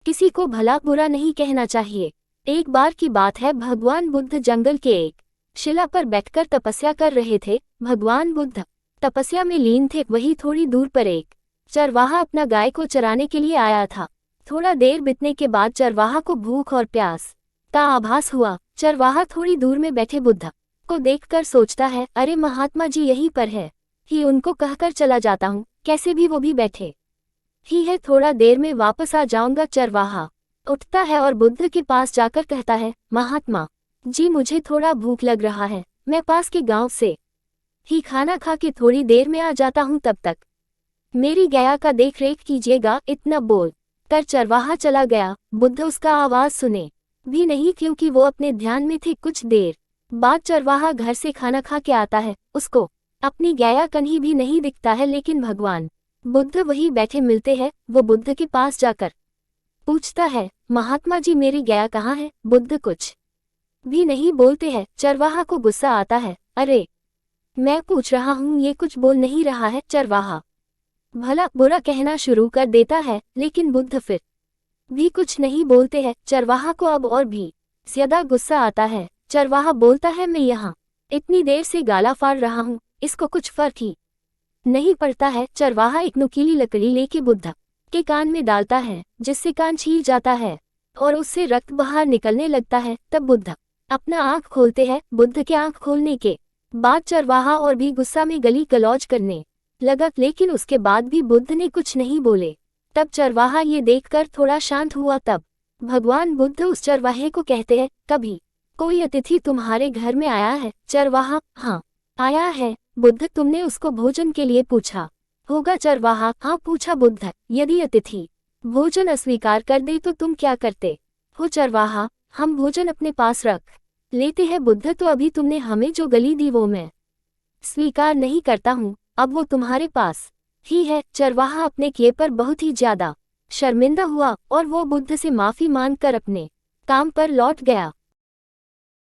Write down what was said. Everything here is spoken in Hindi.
किसी को भला बुरा नहीं कहना चाहिए। एक बार की बात है, भगवान बुद्ध जंगल के एक शिला पर बैठकर तपस्या कर रहे थे। भगवान बुद्ध तपस्या में लीन थे। वहीं थोड़ी दूर पर एक चरवाहा अपना गाय को चराने के लिए आया था। थोड़ा देर बीतने के बाद चरवाहा को भूख और प्यास का आभास हुआ। चरवाहा थोड़ी दूर में बैठे बुद्ध को देखकर सोचता है, अरे महात्मा जी यहीं पर है ही, उनको कहकर चला जाता हूँ, कैसे भी वो भी बैठे ही है, थोड़ा देर में वापस आ जाऊंगा। चरवाहा उठता है और बुद्ध के पास जाकर कहता है, महात्मा जी मुझे थोड़ा भूख लग रहा है, मैं पास के गांव से ही खाना खा के थोड़ी देर में आ जाता हूँ, तब तक मेरी गाय का देख रेख कीजिएगा। इतना बोल कर चरवाहा चला गया। बुद्ध उसका आवाज सुने भी नहीं, क्योंकि वो अपने ध्यान में थे। कुछ देर बाद चरवाहा घर से खाना खा के आता है। उसको अपनी गाय कहीं भी नहीं दिखता है, लेकिन भगवान बुद्ध वहीं बैठे मिलते हैं। वो बुद्ध के पास जाकर पूछता है, महात्मा जी मेरी गाय कहाँ है? बुद्ध कुछ भी नहीं बोलते हैं। चरवाहा को गुस्सा आता है, अरे मैं पूछ रहा हूँ, ये कुछ बोल नहीं रहा है। चरवाहा भला बुरा कहना शुरू कर देता है, लेकिन बुद्ध फिर भी कुछ नहीं बोलते हैं। चरवाहा को अब और भी ज्यादा गुस्सा आता है। चरवाहा बोलता है, मैं यहाँ इतनी देर से गाला फाड़ रहा हूँ, इसको कुछ फर्क ही नहीं पड़ता है। चरवाहा एक नुकीली लकड़ी लेके बुद्ध के कान में डालता है, जिससे कान छील जाता है और उससे रक्त बाहर निकलने लगता है। तब बुद्ध अपना आंख खोलते हैं। बुद्ध के आंख खोलने के बाद चरवाहा और भी गुस्सा में गली गलौज करने लगा, लेकिन उसके बाद भी बुद्ध ने कुछ नहीं बोले। तब चरवाहा ये देखकर थोड़ा शांत हुआ। तब भगवान बुद्ध उस चरवाहे को कहते हैं, कभी कोई अतिथि तुम्हारे घर में आया है? चरवाहा, हाँ आया है। बुद्ध, तुमने उसको भोजन के लिए पूछा होगा? चरवाहा, हाँ पूछा। बुद्ध, यदि अतिथि भोजन अस्वीकार कर दे तो तुम क्या करते हो? चरवाहा, हम भोजन अपने पास रख लेते हैं। बुद्ध, तो अभी तुमने हमें जो गली दी वो मैं स्वीकार नहीं करता हूँ, अब वो तुम्हारे पास ही है। चरवाहा अपने किए पर बहुत ही ज्यादा शर्मिंदा हुआ और वो बुद्ध से माफी मांगकर अपने काम पर लौट गया।